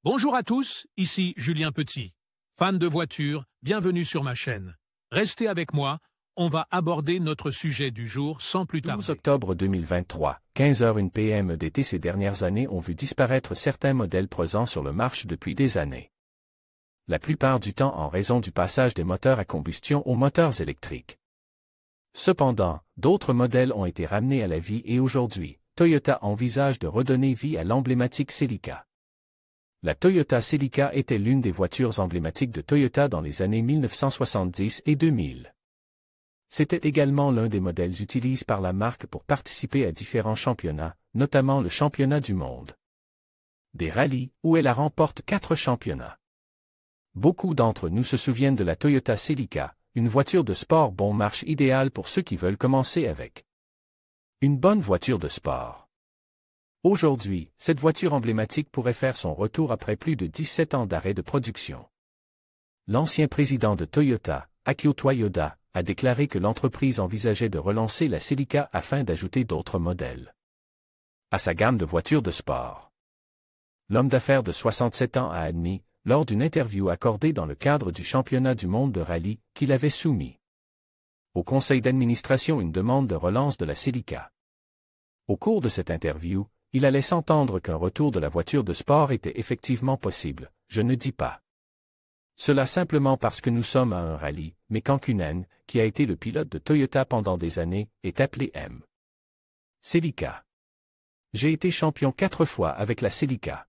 Bonjour à tous, ici Julien Petit. Fan de voitures, bienvenue sur ma chaîne. Restez avec moi, on va aborder notre sujet du jour sans plus tarder. 12 octobre 2023, 15h01 PM d'été. Ces dernières années ont vu disparaître certains modèles présents sur le marché depuis des années. La plupart du temps en raison du passage des moteurs à combustion aux moteurs électriques. Cependant, d'autres modèles ont été ramenés à la vie et aujourd'hui, Toyota envisage de redonner vie à l'emblématique Celica. La Toyota Celica était l'une des voitures emblématiques de Toyota dans les années 1970 et 2000. C'était également l'un des modèles utilisés par la marque pour participer à différents championnats, notamment le championnat du monde. Des rallyes, où elle remporte 4 championnats. Beaucoup d'entre nous se souviennent de la Toyota Celica, une voiture de sport bon marche idéale pour ceux qui veulent commencer avec. Une bonne voiture de sport. Aujourd'hui, cette voiture emblématique pourrait faire son retour après plus de 17 ans d'arrêt de production. L'ancien président de Toyota, Akio Toyoda, a déclaré que l'entreprise envisageait de relancer la Celica afin d'ajouter d'autres modèles à sa gamme de voitures de sport. L'homme d'affaires de 67 ans a admis, lors d'une interview accordée dans le cadre du championnat du monde de rallye, qu'il avait soumis au conseil d'administration une demande de relance de la Celica. Au cours de cette interview, il allait s'entendre qu'un retour de la voiture de sport était effectivement possible, je ne dis pas cela simplement parce que nous sommes à un rallye, mais Cancunen, qui a été le pilote de Toyota pendant des années, est appelé M. Celica. J'ai été champion 4 fois avec la Celica.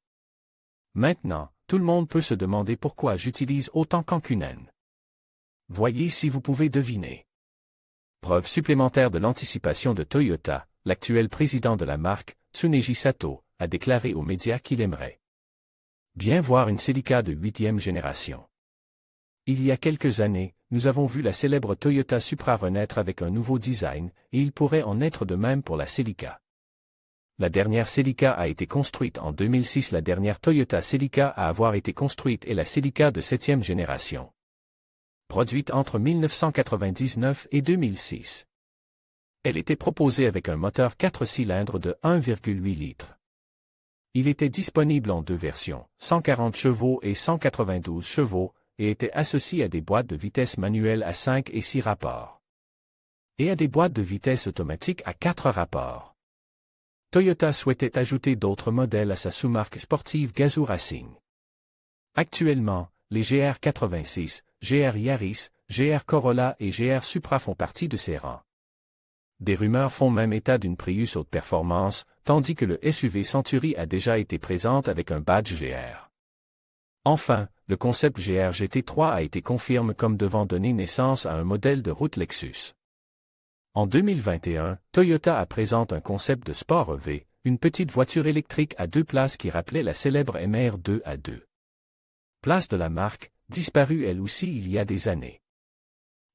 Maintenant, tout le monde peut se demander pourquoi j'utilise autant Cancunen. Voyez si vous pouvez deviner. Preuve supplémentaire de l'anticipation de Toyota, l'actuel président de la marque, Tsuneji Sato, a déclaré aux médias qu'il aimerait bien voir une Celica de 8e génération. Il y a quelques années, nous avons vu la célèbre Toyota Supra renaître avec un nouveau design, et il pourrait en être de même pour la Celica. La dernière Celica a été construite en 2006. La dernière Toyota Celica à avoir été construite est la Celica de 7e génération. Produite entre 1999 et 2006. Elle était proposée avec un moteur 4 cylindres de 1,8 litres. Il était disponible en 2 versions, 140 chevaux et 192 chevaux, et était associé à des boîtes de vitesse manuelles à 5 et 6 rapports. Et à des boîtes de vitesse automatiques à 4 rapports. Toyota souhaitait ajouter d'autres modèles à sa sous-marque sportive Gazoo Racing. Actuellement, les GR86, GR Yaris, GR Corolla et GR Supra font partie de ces rangs. Des rumeurs font même état d'une Prius haute performance, tandis que le SUV Century a déjà été présente avec un badge GR. Enfin, le concept GR GT3 a été confirmé comme devant donner naissance à un modèle de route Lexus. En 2021, Toyota présente un concept de sport EV, une petite voiture électrique à 2 places qui rappelait la célèbre MR2A2. Place de la marque, disparue elle aussi il y a des années.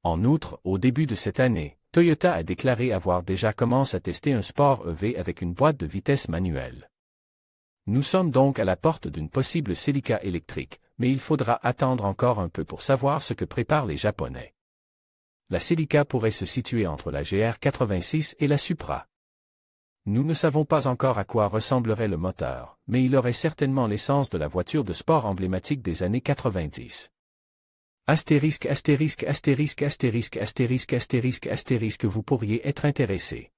En outre, au début de cette année, Toyota a déclaré avoir déjà commencé à tester un sport EV avec une boîte de vitesse manuelle. Nous sommes donc à la porte d'une possible Celica électrique, mais il faudra attendre encore un peu pour savoir ce que préparent les Japonais. La Celica pourrait se situer entre la GR86 et la Supra. Nous ne savons pas encore à quoi ressemblerait le moteur, mais il aurait certainement l'essence de la voiture de sport emblématique des années 90. Astérisque, astérisque, astérisque, astérisque, astérisque, astérisque, astérisque, vous pourriez être intéressé.